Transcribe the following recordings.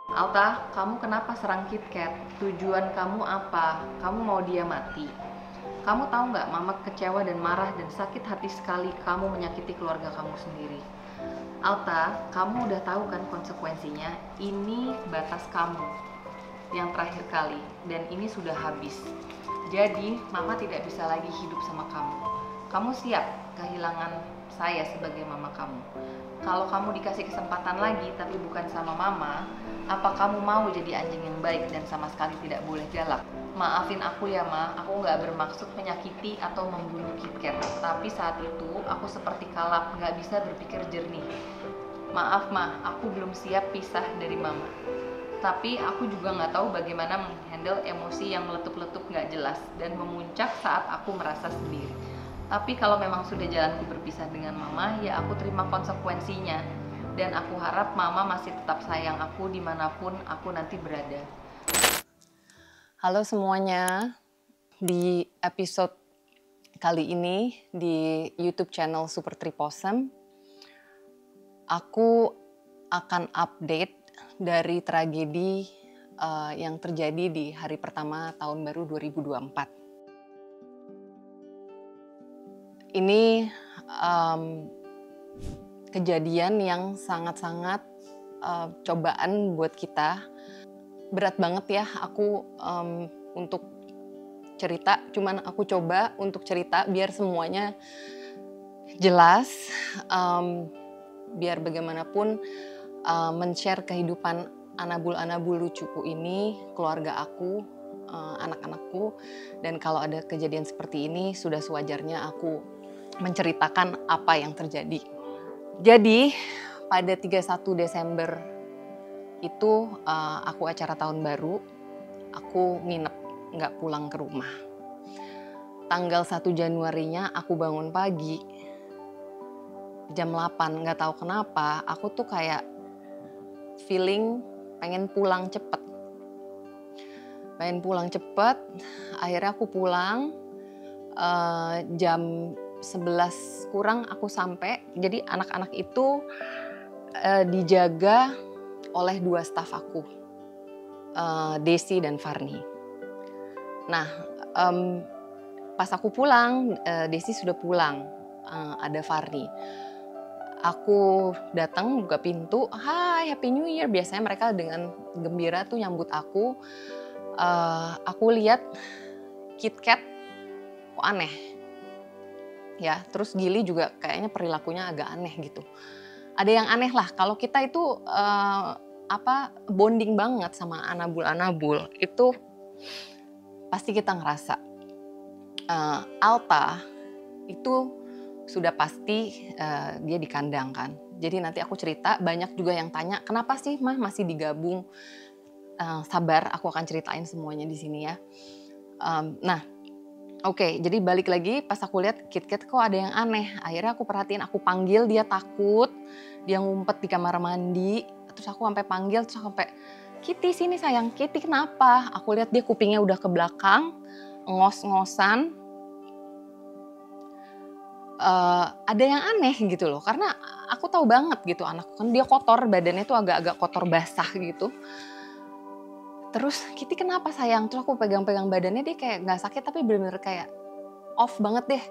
Alta, kamu kenapa serang KitKat? Tujuan kamu apa? Kamu mau dia mati? Kamu tahu nggak, Mama kecewa dan marah dan sakit hati sekali kamu menyakiti keluarga kamu sendiri. Alta, kamu udah tahu kan konsekuensinya? Ini batas kamu yang terakhir kali dan ini sudah habis. Jadi, Mama tidak bisa lagi hidup sama kamu. Kamu siap kehilangan saya sebagai mama kamu? Kalau kamu dikasih kesempatan lagi tapi bukan sama Mama, apa kamu mau jadi anjing yang baik dan sama sekali tidak boleh galak? Maafin aku ya, Ma, aku nggak bermaksud menyakiti atau membunuh KitKat. Tapi saat itu aku seperti kalap, nggak bisa berpikir jernih. Maaf, Ma, aku belum siap pisah dari Mama. Tapi aku juga nggak tahu bagaimana menghandle emosi yang meletup-letup nggak jelas dan memuncak saat aku merasa sendiri. Tapi kalau memang sudah jalanku berpisah dengan Mama, ya aku terima konsekuensinya. Dan aku harap Mama masih tetap sayang aku dimanapun aku nanti berada. Halo semuanya, di episode kali ini di YouTube channel Super Triposem, aku akan update dari tragedi yang terjadi di hari pertama tahun baru 2024. Ini kejadian yang sangat-sangat cobaan buat kita. Berat banget ya aku untuk cerita, cuman aku coba untuk cerita biar semuanya jelas, biar bagaimanapun men-share kehidupan anabul-anabul lucuku ini, keluarga aku, anak-anakku, dan kalau ada kejadian seperti ini sudah sewajarnya aku menceritakan apa yang terjadi. Jadi pada 31 Desember itu aku acara tahun baru, aku nginep, nggak pulang ke rumah. Tanggal 1 Januarinya aku bangun pagi, jam 8, nggak tahu kenapa, aku tuh kayak feeling pengen pulang cepet. Akhirnya aku pulang, jam 11 kurang aku sampai. Jadi anak-anak itu dijaga oleh 2 staf aku, Desi dan Farni. Nah, pas aku pulang, Desi sudah pulang, ada Farni. Aku datang buka pintu, "Hai, Happy New Year." Biasanya mereka dengan gembira tuh nyambut aku. Aku lihat KitKat kok aneh. Ya, terus Gili juga kayaknya perilakunya agak aneh gitu. Ada yang aneh lah, kalau kita itu bonding banget sama anabul-anabul, itu pasti kita ngerasa. Alta itu sudah pasti dia di kandang kan. Jadi nanti aku cerita, banyak juga yang tanya, kenapa sih Mah masih digabung? Sabar, aku akan ceritain semuanya di sini ya. Oke, jadi balik lagi pas aku lihat KitKat kok ada yang aneh. Akhirnya aku perhatiin, aku panggil, dia takut, dia ngumpet di kamar mandi. Terus aku sampai panggil, terus sampai, "Kitty sini sayang, Kitty kenapa?" Aku lihat dia kupingnya udah ke belakang, ngos-ngosan. Ada yang aneh gitu loh, karena aku tahu banget gitu anakku kan dia kotor, badannya tuh agak-agak kotor basah gitu. Terus, "Kitty kenapa sayang?" Terus aku pegang-pegang badannya, dia kayak nggak sakit tapi bener-bener kayak off banget deh.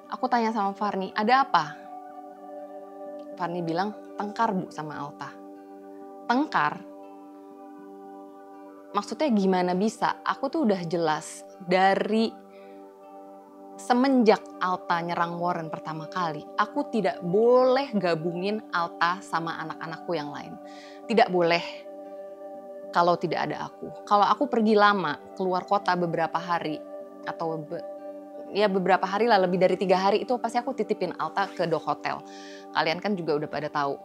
Aku tanya sama Farni, "Ada apa?" Farni bilang, "Tengkar Bu sama Alta." Tengkar? Maksudnya gimana bisa? Aku tuh udah jelas dari semenjak Alta nyerang Warren pertama kali, aku tidak boleh gabungin Alta sama anak-anakku yang lain. Tidak boleh kalau tidak ada aku. Kalau aku pergi lama, keluar kota beberapa hari, atau beberapa hari lah, lebih dari 3 hari, itu pasti aku titipin Alta ke Dog Hotel. Kalian kan juga udah pada tahu.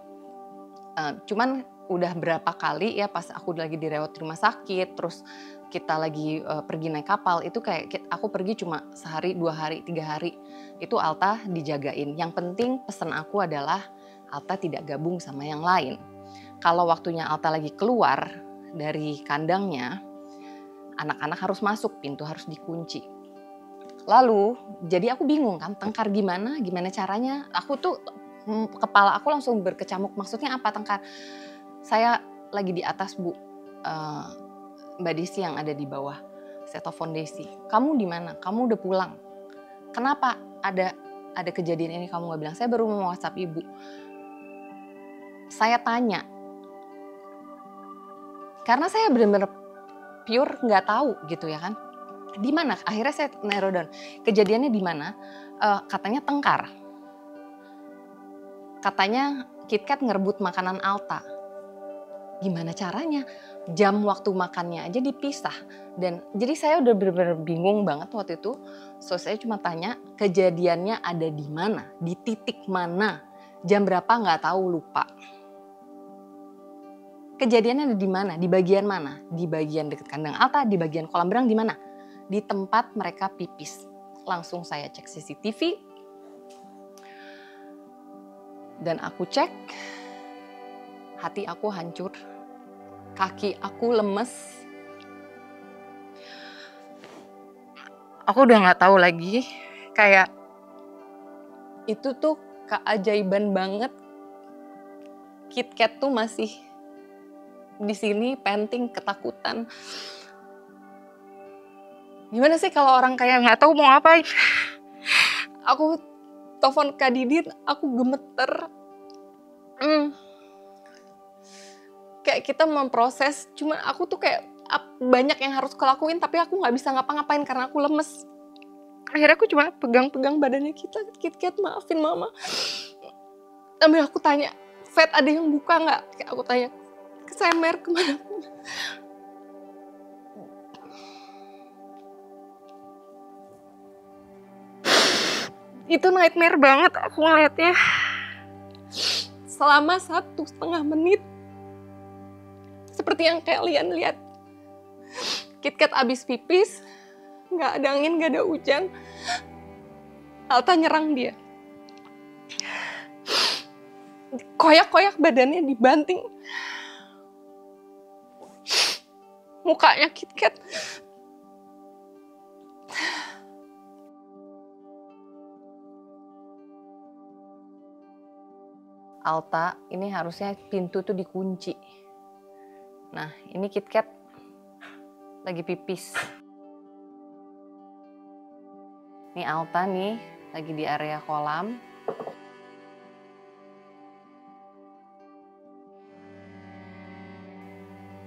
Cuman udah berapa kali ya pas aku lagi dirawat di rumah sakit, terus kita lagi pergi naik kapal, itu kayak aku pergi cuma sehari, 2 hari, 3 hari, itu Alta dijagain. Yang penting pesan aku adalah Alta tidak gabung sama yang lain. Kalau waktunya Alta lagi keluar dari kandangnya, anak-anak harus masuk, pintu harus dikunci. Lalu jadi aku bingung kan, tengkar gimana caranya. Aku tuh kepala aku langsung berkecamuk, maksudnya apa tengkar? Saya lagi di atas Bu, Mbak Desi yang ada di bawah. Saya telepon Desi, kamu di mana? Kamu udah pulang? Kenapa ada kejadian ini kamu gak bilang? Saya baru mau WhatsApp ibu. Saya tanya, karena saya benar-benar pure nggak tahu gitu ya kan. Di mana? Akhirnya saya narrow down. Kejadiannya di mana? Katanya Tengkar. Katanya KitKat ngerebut makanan Alta. Gimana caranya? Jam waktu makannya aja dipisah. Dan jadi saya udah benar-benar bingung banget waktu itu. So saya cuma tanya, kejadiannya ada di mana? Di titik mana? Jam berapa nggak tahu, lupa. Kejadiannya ada di mana? Di bagian mana? Di bagian dekat kandang Alta, di bagian kolam renang, di mana? Di tempat mereka pipis. Langsung saya cek CCTV. Dan aku cek, hati aku hancur. Kaki aku lemes. Aku udah gak tahu lagi. Kayak itu tuh keajaiban banget. KitKat tuh masih di sini panting ketakutan. Gimana sih kalau orang kayak nggak tahu mau ngapain? Aku telepon Kak Didit, aku gemeter. Kayak kita memproses, cuma aku tuh kayak banyak yang harus kulakuin, tapi aku nggak bisa ngapa-ngapain karena aku lemes. Akhirnya aku cuma pegang-pegang badannya KitKat, maafin mama. Sambil aku tanya, Vet ada yang buka nggak? Aku tanya, kesemer kemana? Itu nightmare banget aku ngeliatnya. Selama 1,5 menit. Seperti yang kalian lihat. KitKat abis pipis. Gak ada angin, gak ada hujan. Alta nyerang dia. Koyak-koyak badannya dibanting. Mukanya KitKat. Alta, ini harusnya pintu tuh dikunci. Nah, ini KitKat lagi pipis. Nih Alta nih, lagi di area kolam.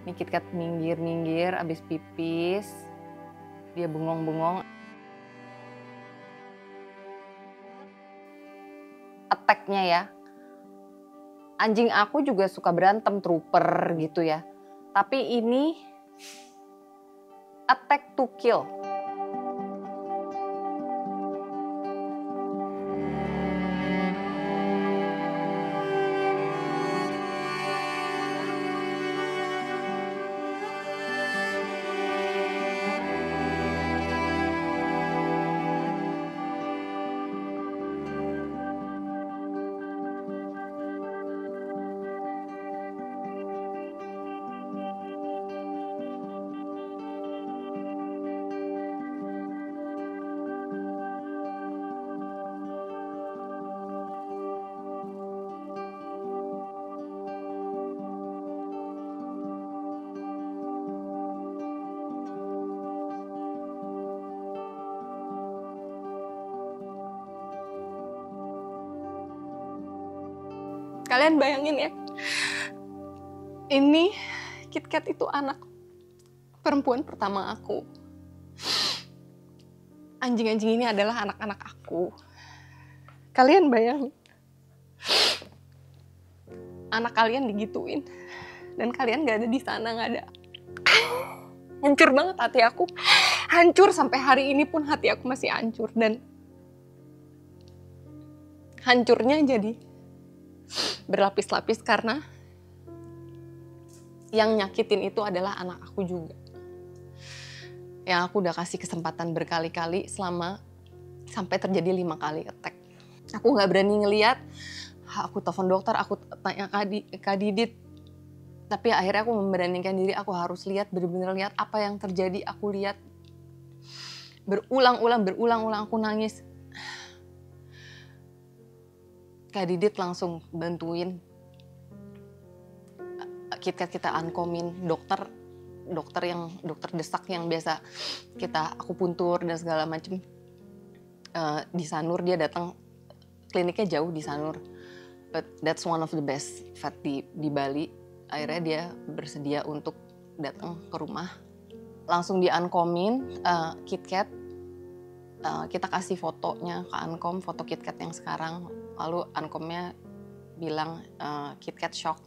Nih KitKat minggir-minggir abis pipis. Dia bengong-bengong. Attack-nya ya. Anjing aku juga suka berantem, trooper gitu ya. Tapi ini attack to kill. Kalian bayangin ya, ini KitKat itu anak perempuan pertama aku. Anjing-anjing ini adalah anak-anak aku. Kalian bayangin, anak kalian digituin, dan kalian gak ada di sana, gak ada. Hancur banget hati aku. Hancur sampai hari ini pun hati aku masih hancur. Dan hancurnya jadi berlapis-lapis karena yang nyakitin itu adalah anak aku juga. Yang aku udah kasih kesempatan berkali-kali sampai terjadi 5 kali attack. Aku gak berani ngeliat, aku telepon dokter, aku tanya Kak Didit. Tapi akhirnya aku memberanikan diri, aku harus lihat, bener-bener lihat apa yang terjadi. Aku lihat berulang-ulang aku nangis. Kak Didit langsung bantuin KitKat kita uncomin, dokter desak yang biasa aku puntur dan segala macem. Di Sanur dia datang, kliniknya jauh di Sanur, but that's one of the best vet di Bali. Akhirnya dia bersedia untuk datang ke rumah, langsung di uncomin KitKat. Kita kasih fotonya ke Uncom, foto KitKat yang sekarang, lalu Uncomnya bilang KitKat shock.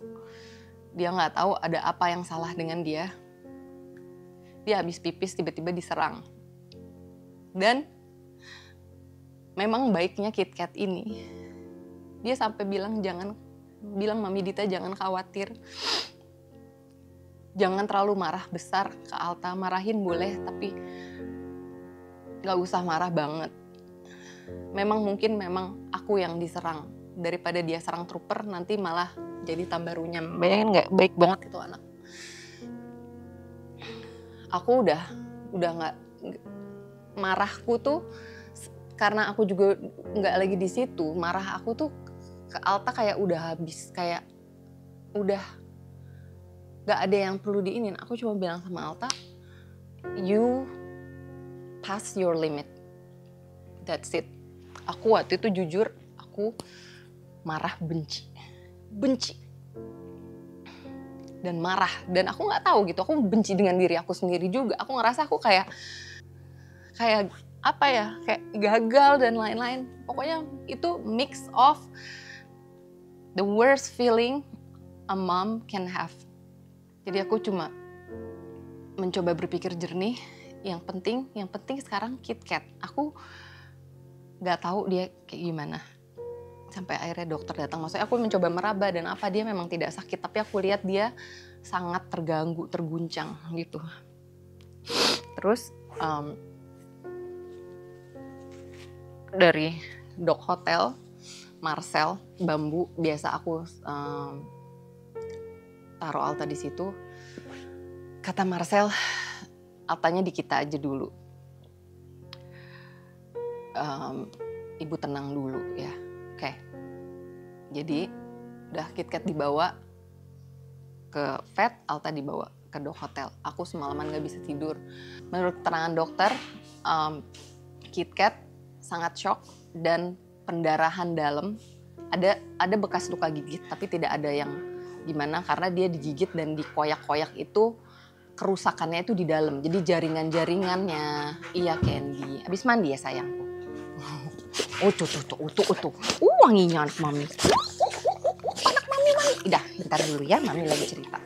Dia nggak tahu ada apa yang salah dengan dia. Dia habis pipis tiba-tiba diserang. Dan memang baiknya KitKat ini, dia sampai bilang Mami Dita jangan khawatir. Jangan terlalu marah besar ke Alta, marahin boleh tapi gak usah marah banget. Memang aku yang diserang. Daripada dia serang trooper nanti malah jadi tambah runyam. Bayangin gak, baik banget itu anak. Aku udah gak, marahku tuh karena aku juga gak lagi di situ. Marah aku tuh ke Alta kayak udah habis, kayak udah gak ada yang perlu diinin. Aku cuma bilang sama Alta, you pass your limit. That's it. Aku waktu itu jujur, aku marah, benci. Dan marah. Dan aku gak tahu gitu, aku benci dengan diri aku sendiri juga. Aku ngerasa aku kayak apa ya, kayak gagal dan lain-lain. Pokoknya itu mix of the worst feeling a mom can have. Jadi aku cuma mencoba berpikir jernih. Yang penting sekarang KitKat. Aku nggak tahu dia kayak gimana. Sampai akhirnya dokter datang. Maksudnya aku mencoba meraba dan apa dia memang tidak sakit. Tapi aku lihat dia sangat terganggu, terguncang gitu. Terus dari dok hotel Marcel Bambu, biasa aku taruh Alta di situ. Kata Marcel, Altanya di kita aja dulu. Ibu tenang dulu ya. Oke. Jadi udah KitKat dibawa ke vet, Alta dibawa ke dok hotel. Aku semalaman gak bisa tidur. Menurut keterangan dokter, KitKat sangat shock dan pendarahan dalam. Ada bekas luka gigit tapi tidak ada yang gimana karena dia digigit dan dikoyak-koyak itu kerusakannya itu di dalam. Jadi jaringan-jaringannya. Iya Candy. Habis mandi ya sayangku. Tuh. Wanginya anak mami. Anak mami. Udah, bentar dulu ya, mami lagi cerita.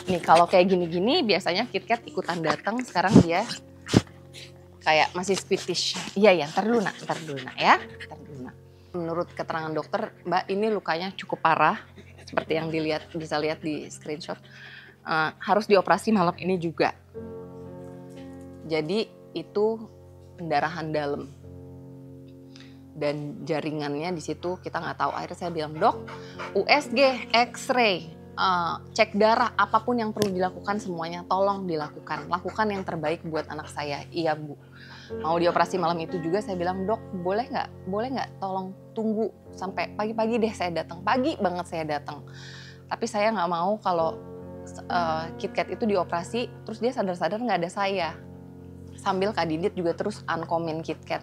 Nih kalau kayak gini-gini biasanya KitKat ikutan datang. Sekarang dia kayak masih Swedish. Iya, ntar dulu nak ya. Menurut keterangan dokter, Mbak ini lukanya cukup parah. Seperti yang bisa lihat di screenshot. Harus dioperasi malam ini juga. Jadi itu pendarahan dalam. Dan jaringannya di situ kita nggak tahu. Akhirnya saya bilang, dok, USG, X-ray, cek darah, apapun yang perlu dilakukan semuanya tolong dilakukan. Lakukan yang terbaik buat anak saya. Iya Bu. Mau dioperasi malam itu juga saya bilang, dok boleh nggak tolong tunggu sampai pagi-pagi deh saya datang. Pagi banget saya datang. Tapi saya nggak mau kalau KitKat itu dioperasi terus dia sadar-sadar nggak ada saya. Sambil Kak Didit juga terus uncomin KitKat.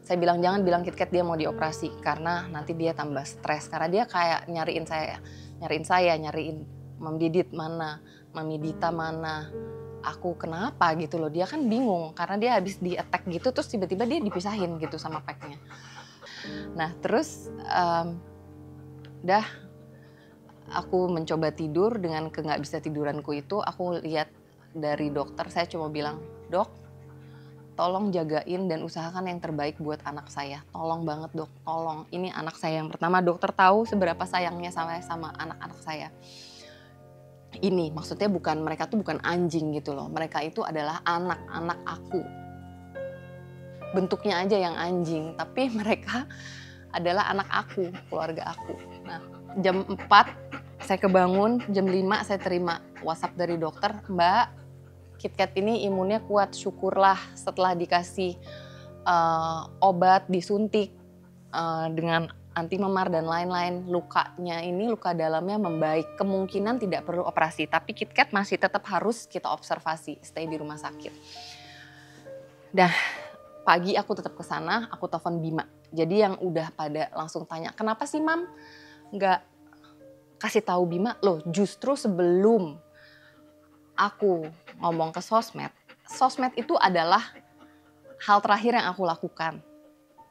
Saya bilang jangan bilang KitKat dia mau dioperasi karena nanti dia tambah stres. Karena dia kayak nyariin Mam Didit mana, Mami Dita mana. Aku kenapa gitu loh, dia kan bingung karena dia habis di attack gitu terus tiba-tiba dia dipisahin gitu sama packnya. Nah terus aku mencoba tidur dengan nggak bisa tiduranku itu, aku lihat dari dokter, saya cuma bilang, dok tolong jagain dan usahakan yang terbaik buat anak saya. Tolong banget dok, tolong. Ini anak saya yang pertama, dokter tahu seberapa sayangnya sama anak-anak saya. Ini maksudnya mereka tuh bukan anjing gitu loh. Mereka itu adalah anak-anak aku. Bentuknya aja yang anjing, tapi mereka adalah anak aku, keluarga aku. Nah, jam 4 saya kebangun, jam 5 saya terima WhatsApp dari dokter, Mbak, KitKat ini imunnya kuat, syukurlah setelah dikasih obat, disuntik dengan anti memar dan lain-lain. Lukanya ini, luka dalamnya membaik, kemungkinan tidak perlu operasi, tapi KitKat masih tetap harus kita observasi, stay di rumah sakit. Dah, pagi aku tetap ke sana, aku telepon Bima. Jadi yang udah pada langsung tanya, kenapa sih Mam nggak kasih tahu Bima? Loh, justru sebelum aku ngomong ke sosmed itu adalah hal terakhir yang aku lakukan,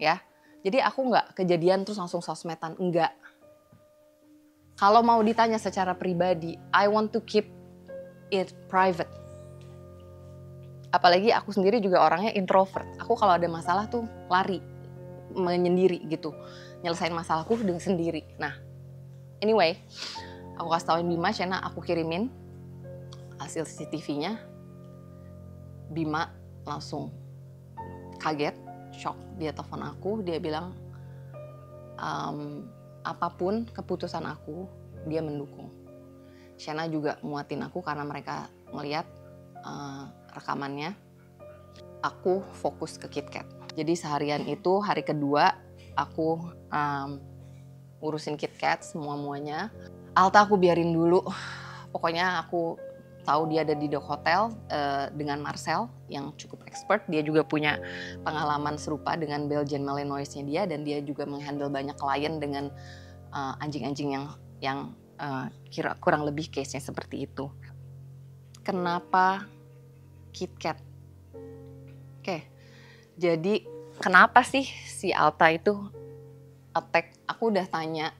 ya. Jadi aku nggak kejadian terus langsung sosmedan, enggak. Kalau mau ditanya secara pribadi, I want to keep it private. Apalagi aku sendiri juga orangnya introvert. Aku kalau ada masalah tuh lari, menyendiri gitu. Nyelesain masalahku dengan sendiri. Nah, anyway, aku kasih tauin Bima, Shena aku kirimin hasil CCTV-nya. Bima langsung kaget, shock. Dia telepon aku, dia bilang apapun keputusan aku, dia mendukung. Shena juga muatin aku karena mereka melihat rekamannya. Aku fokus ke KitKat. Jadi seharian itu, hari kedua aku urusin KitKat semua-muanya. Alta aku biarin dulu. Pokoknya aku tahu dia ada di Dok Hotel dengan Marcel yang cukup expert. Dia juga punya pengalaman serupa dengan Belgian Malinoisnya dia, dan dia juga menghandle banyak klien dengan anjing-anjing yang kurang lebih case-nya seperti itu. Kenapa KitKat? Oke, jadi kenapa sih si Alta itu attack? Aku udah tanya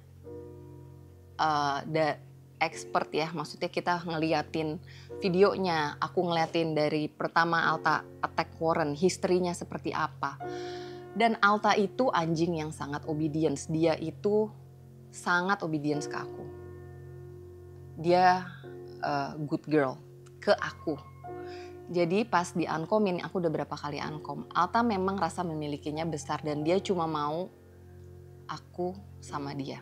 expert ya, maksudnya kita ngeliatin videonya, aku ngeliatin dari pertama Alta attack Warren, historinya seperti apa. Dan Alta itu anjing yang sangat obedience, dia itu sangat obedience ke aku. Dia good girl ke aku. Jadi pas di uncomin, aku udah berapa kali uncom, Alta memang rasa memilikinya besar dan dia cuma mau aku sama dia.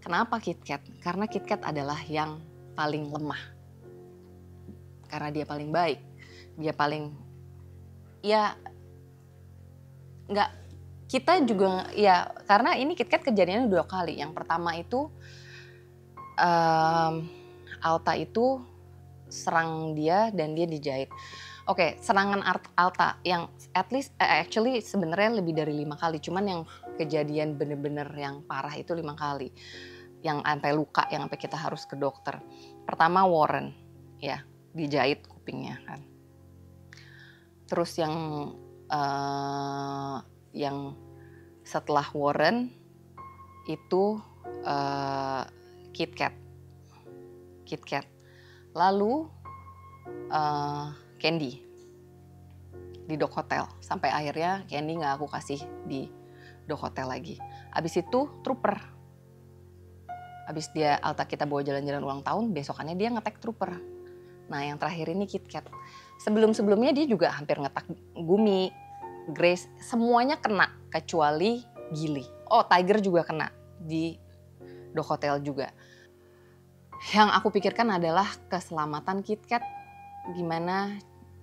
Kenapa KitKat? Karena KitKat adalah yang paling lemah. Karena dia paling baik. Dia paling, ya nggak, kita juga, ya karena ini KitKat kejadiannya 2 kali. Yang pertama itu, Alta itu serang dia dan dia dijahit. Oke, serangan Alta yang at least, actually sebenarnya lebih dari 5 kali. Cuman yang kejadian bener-bener yang parah itu 5 kali. Yang sampai luka, yang sampai kita harus ke dokter. Pertama Warren, ya dijahit kupingnya kan. Terus yang setelah Warren itu KitKat. Lalu Candy di Dok Hotel. Sampai akhirnya Candy nggak aku kasih di Dok Hotel lagi. Abis itu Trooper. Abis dia Alta kita bawa jalan-jalan ulang tahun, besokannya dia ngetek Trooper. Nah yang terakhir ini KitKat. Sebelum-sebelumnya dia juga hampir ngetak Gumi, Grace, semuanya kena kecuali Gili. Oh, Tiger juga kena di Dok Hotel juga. Yang aku pikirkan adalah keselamatan KitKat. Gimana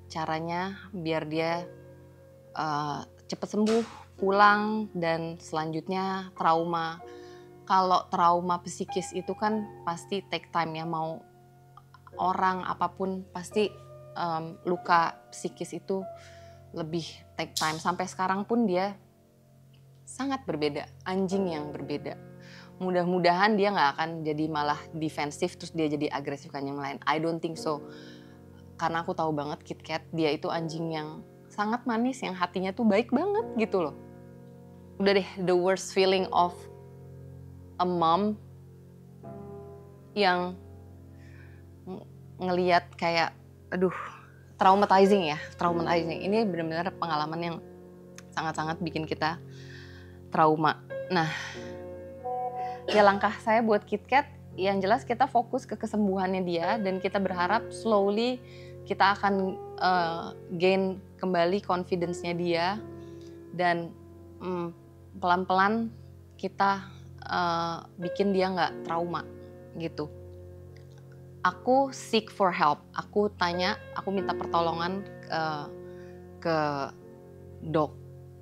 caranya biar dia cepat sembuh, pulang, dan selanjutnya trauma. Kalau trauma psikis itu kan pasti take time ya, mau orang apapun pasti luka psikis itu lebih take time. Sampai sekarang pun dia sangat berbeda, anjing yang berbeda. Mudah-mudahan dia nggak akan jadi malah defensif terus dia jadi agresif kan yang lain. I don't think so. Karena aku tahu banget KitKat, dia itu anjing yang sangat manis, yang hatinya tuh baik banget gitu loh. Udah deh, the worst feeling of a mom yang ngelihat kayak, aduh, traumatizing ya, traumatizing. Ini benar-benar pengalaman yang sangat-sangat bikin kita trauma. Nah, ya langkah saya buat KitKat, yang jelas kita fokus ke kesembuhannya dia dan kita berharap slowly kita akan gain kembali confidence-nya dia dan pelan-pelan kita bikin dia nggak trauma gitu. Aku seek for help, aku tanya, aku minta pertolongan ke dok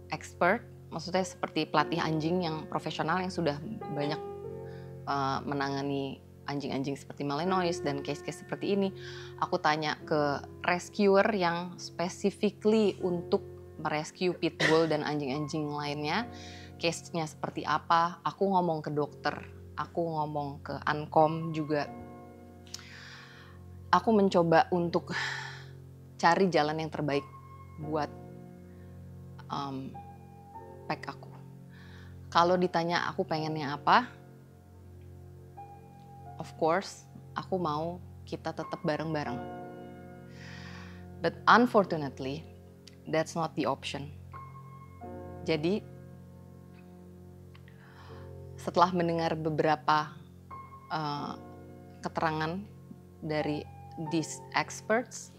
expert maksudnya seperti pelatih anjing yang profesional yang sudah banyak menangani anjing-anjing seperti Malinois dan case-case seperti ini. Aku tanya ke rescuer yang specifically untuk merescue pitbull dan anjing-anjing lainnya, case-nya seperti apa. Aku ngomong ke dokter, aku ngomong ke Ankom juga. Aku mencoba untuk cari jalan yang terbaik buat pack aku. Kalau ditanya aku pengennya apa, of course aku mau kita tetap bareng-bareng. But unfortunately, that's not the option. Jadi setelah mendengar beberapa keterangan dari these experts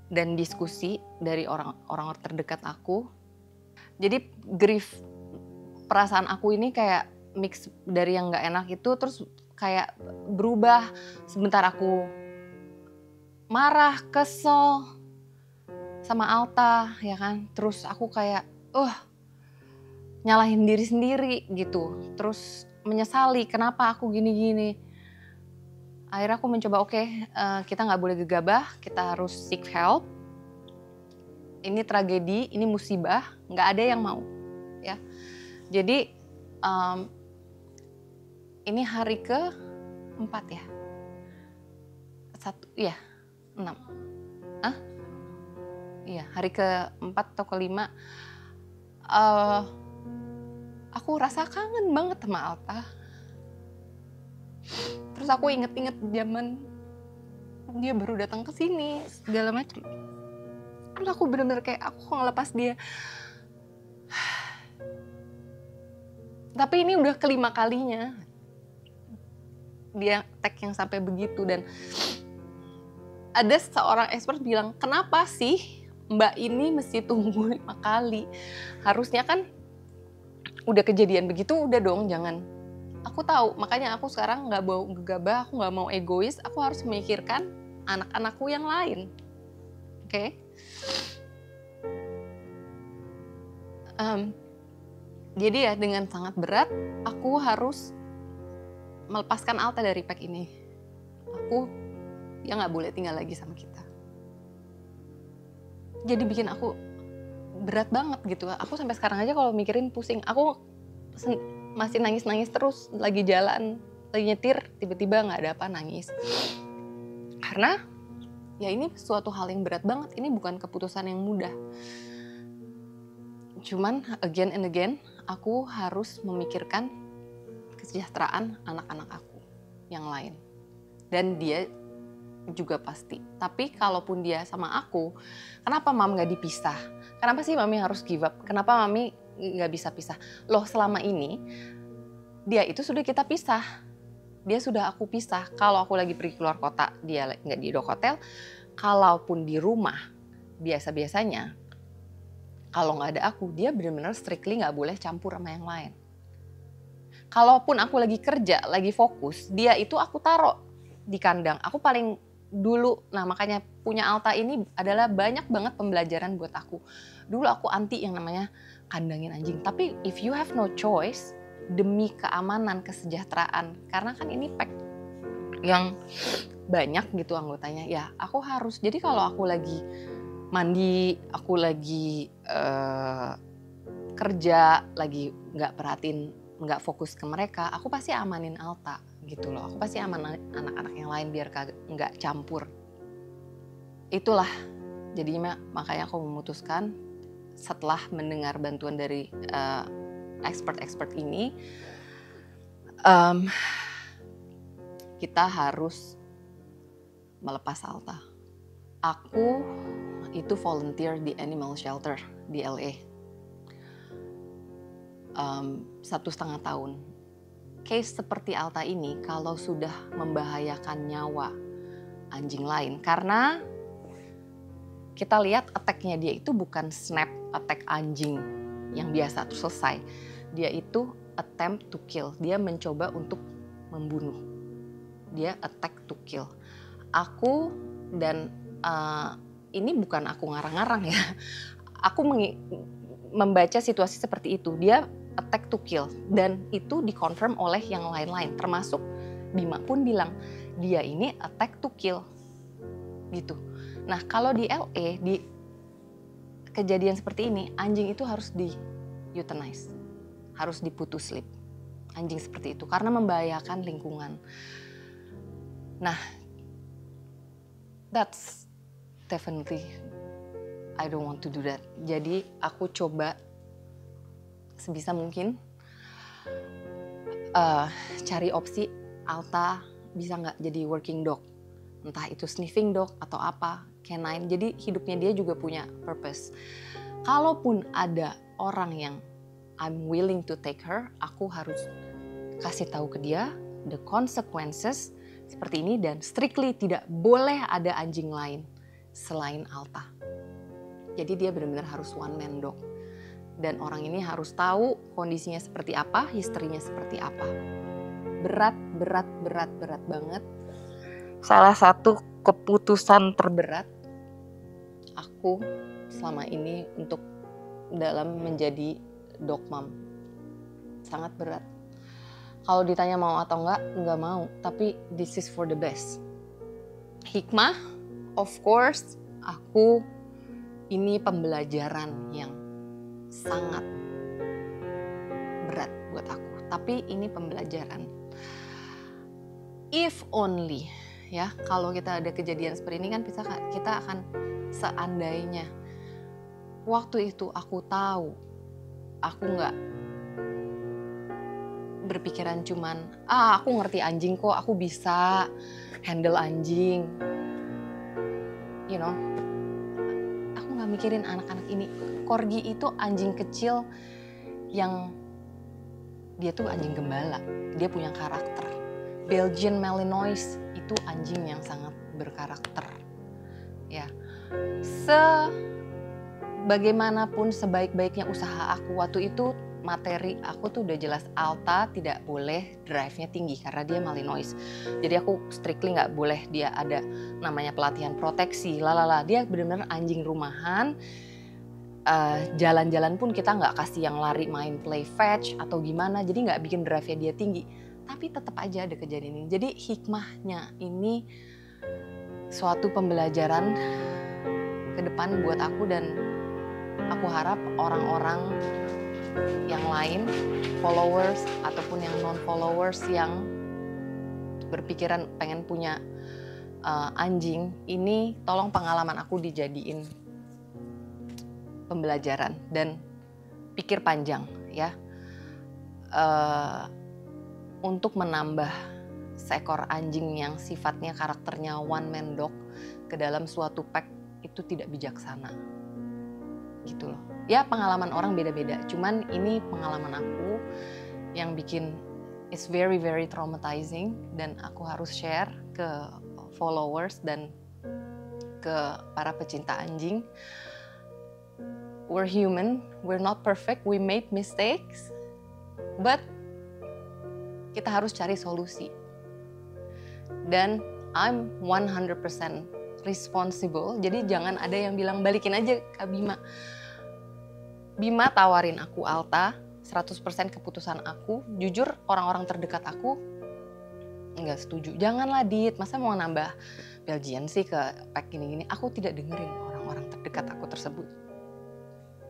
dan diskusi dari orang-orang terdekat aku, jadi grief, perasaan aku ini kayak mix dari yang nggak enak itu terus kayak berubah. Sebentar aku marah, kesel sama Alta, ya kan. Terus aku kayak nyalahin diri sendiri gitu. Terus menyesali kenapa aku gini-gini. Akhirnya aku mencoba kita nggak boleh gegabah, kita harus seek help. Ini tragedi, ini musibah, nggak ada yang mau, ya. Jadi ini hari ke-4 ya, 6. Iya, hari ke-4 atau ke-5. Aku rasa kangen banget sama Alta. Terus aku inget-inget zaman dia baru datang ke sini segala macam. Terus aku bener-bener kayak aku ngelepas dia. Tapi ini udah ke-5 kalinya dia tag yang sampai begitu, dan ada seorang expert bilang, kenapa sih Mbak ini mesti tunggu 5 kali? Harusnya kan udah kejadian begitu udah dong, jangan. Aku tahu, makanya aku sekarang nggak mau gegabah, aku nggak mau egois, aku harus memikirkan anak-anakku yang lain. Oke? Jadi ya dengan sangat berat aku harus melepaskan Alta dari pack ini. Dia nggak boleh tinggal lagi sama kita. Jadi bikin aku berat banget gitu. Aku sampai sekarang aja kalau mikirin pusing. Aku masih nangis-nangis terus, lagi jalan, lagi nyetir, tiba-tiba nggak ada apa, nangis. Karena ya ini suatu hal yang berat banget. Ini bukan keputusan yang mudah. Cuman again and again aku harus memikirkan kesejahteraan anak-anak aku yang lain. Dan dia juga pasti. Tapi kalaupun dia sama aku, kenapa Mam gak dipisah? Kenapa sih Mami harus give up? Kenapa Mami gak bisa pisah? Loh, selama ini dia itu sudah kita pisah. Dia sudah aku pisah. Kalau aku lagi pergi keluar kota, dia gak di hotel. Kalaupun di rumah, biasa-biasanya kalau gak ada aku, dia benar-benar strictly gak boleh campur sama yang lain. Kalaupun aku lagi kerja, lagi fokus, dia itu aku taruh di kandang. Aku paling dulu, nah makanya punya Alta ini adalah banyak banget pembelajaran buat aku. Dulu aku anti yang namanya kandangin anjing. Tapi if you have no choice, demi keamanan, kesejahteraan, karena kan ini pack yang banyak gitu anggotanya, ya aku harus. Jadi kalau aku lagi mandi, aku lagi kerja, lagi nggak perhatiin, nggak fokus ke mereka, aku pasti amanin Alta gitu loh. Aku pasti amanin anak-anak yang lain biar nggak campur. Itulah jadinya makanya aku memutuskan setelah mendengar bantuan dari expert-expert ini, kita harus melepas Alta. Aku itu volunteer di animal shelter di LA 1,5 tahun. Case seperti Alta ini kalau sudah membahayakan nyawa anjing lain, karena kita lihat attack-nya dia itu bukan snap attack anjing yang biasa terus selesai. Dia itu attempt to kill, dia mencoba untuk membunuh. Dia attack to kill. Aku dan ini bukan aku ngarang-ngarang ya. Aku membaca situasi seperti itu. Dia attack to kill dan itu dikonfirm oleh yang lain-lain, termasuk Bima pun bilang dia ini attack to kill gitu. Nah kalau di LA di kejadian seperti ini anjing itu harus di euthanize, harus diputus slip anjing seperti itu karena membahayakan lingkungan. Nah that's definitely I don't want to do that. Jadi aku coba sebisa mungkin cari opsi Alta bisa nggak jadi working dog, entah itu sniffing dog atau apa, canine. Jadi hidupnya dia juga punya purpose. Kalaupun ada orang yang I'm willing to take her, aku harus kasih tahu ke dia the consequences seperti ini dan strictly tidak boleh ada anjing lain selain Alta. Jadi dia benar-benar harus one man dog. Dan orang ini harus tahu kondisinya seperti apa, historinya seperti apa. Berat banget. Salah satu keputusan terberat aku selama ini untuk dalam menjadi dog mom. Sangat berat. Kalau ditanya mau atau enggak mau. Tapi this is for the best. Hikmah, of course, aku ini pembelajaran yang sangat berat buat aku. Tapi ini pembelajaran. If only, ya, kalau kita ada kejadian seperti ini kan kita akan seandainya. Waktu itu aku tahu, aku nggak berpikiran cuman, aku ngerti anjing kok, aku bisa handle anjing. You know, aku nggak mikirin anak-anak ini. Corgi itu anjing kecil yang dia tuh anjing gembala, dia punya karakter. Belgian Malinois itu anjing yang sangat berkarakter. Ya, sebagaimanapun sebaik-baiknya usaha aku waktu itu, materi aku tuh udah jelas Alta tidak boleh drive-nya tinggi karena dia Malinois. Jadi aku strictly nggak boleh dia ada namanya pelatihan proteksi, Dia benar-benar anjing rumahan. Jalan-jalan pun kita nggak kasih yang lari main play fetch atau gimana, jadi nggak bikin drive-nya dia tinggi. Tapi tetap aja ada kejadian ini. Jadi hikmahnya ini suatu pembelajaran ke depan buat aku dan aku harap orang-orang yang lain, followers ataupun yang non-followers yang berpikiran pengen punya anjing, ini tolong pengalaman aku dijadiin pembelajaran dan pikir panjang ya. Untuk menambah seekor anjing yang sifatnya karakternya one man dog ke dalam suatu pack itu tidak bijaksana gitu loh. Ya pengalaman orang beda-beda, cuman ini pengalaman aku yang bikin it's very very traumatizing dan aku harus share ke followers dan ke para pecinta anjing. We're human, we're not perfect, we made mistakes, but kita harus cari solusi. Dan I'm 100% responsible. Jadi jangan ada yang bilang balikin aja Kak Bima. Bima tawarin aku Alta, 100% keputusan aku. Jujur orang-orang terdekat aku nggak setuju. Janganlah Dit, masa mau nambah Belgian sih ke pack gini-gini. Aku tidak dengerin orang-orang terdekat aku tersebut.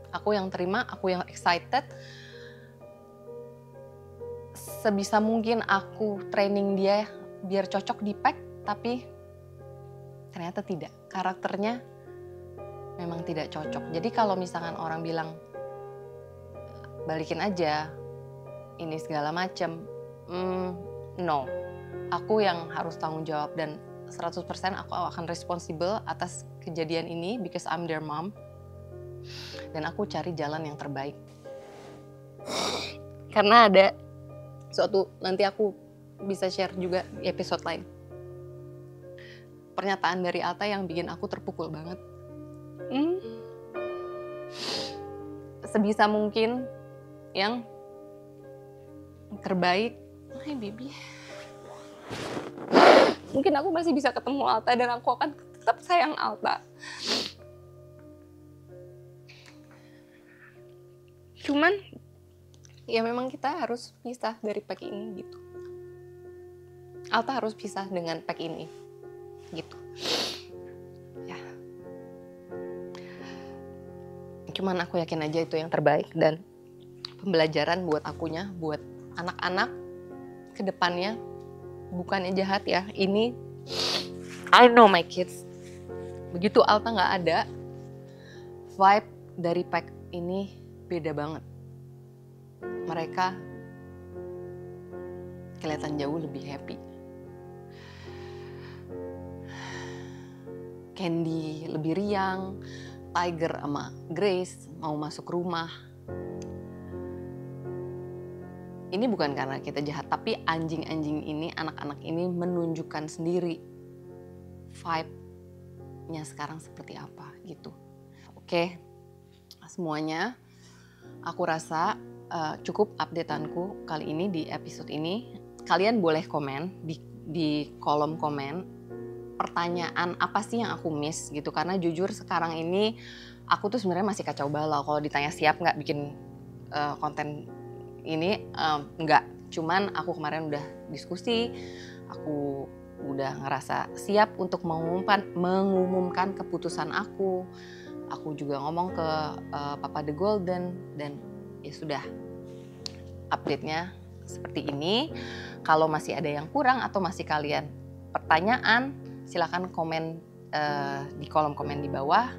Aku yang terima, aku yang excited. Sebisa mungkin aku training dia biar cocok di pack, tapi ternyata tidak. Karakternya memang tidak cocok. Jadi kalau misalkan orang bilang balikin aja, ini segala macem, no. Aku yang harus tanggung jawab dan 100% aku akan responsible atas kejadian ini because I'm their mom. Dan aku cari jalan yang terbaik. Karena ada suatu, nanti aku bisa share juga di episode lain. Pernyataan dari Alta yang bikin aku terpukul banget. Sebisa mungkin yang terbaik. Hai baby. Mungkin aku masih bisa ketemu Alta dan aku akan tetap sayang Alta. Cuman ya memang kita harus pisah dari pack ini gitu. Alta harus pisah dengan pack ini gitu. Ya. Cuman aku yakin aja itu yang terbaik dan pembelajaran buat akunya, buat anak-anak ke depannya. Bukannya jahat ya, ini I know my kids. Begitu Alta nggak ada, vibe dari pack ini beda banget. Mereka kelihatan jauh lebih happy. Candy lebih riang, Tiger sama Grace mau masuk rumah. Ini bukan karena kita jahat, tapi anjing-anjing ini, anak-anak ini menunjukkan sendiri vibe-nya sekarang seperti apa gitu. Oke, semuanya aku rasa cukup updateanku kali ini di episode ini. Kalian boleh komen di kolom komen pertanyaan apa sih yang aku miss gitu, karena jujur sekarang ini aku tuh sebenarnya masih kacau balau. Kalau ditanya siap nggak bikin konten ini, nggak. Cuman aku kemarin udah diskusi, aku udah ngerasa siap untuk mengumumkan keputusan aku. Aku juga ngomong ke Papa The Golden dan ya sudah, update-nya seperti ini. Kalau masih ada yang kurang atau masih kalian pertanyaan, silakan komen di kolom komen di bawah.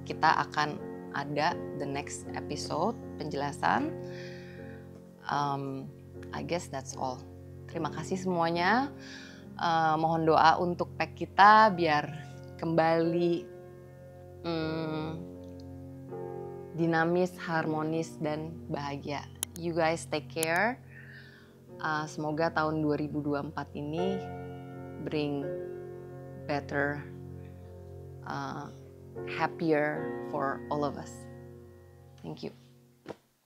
Kita akan ada the next episode penjelasan. I guess that's all. Terima kasih semuanya. Mohon doa untuk pack kita biar kembali dinamis, harmonis, dan bahagia. You guys take care. Semoga tahun 2024 ini bring better, happier for all of us. Thank you.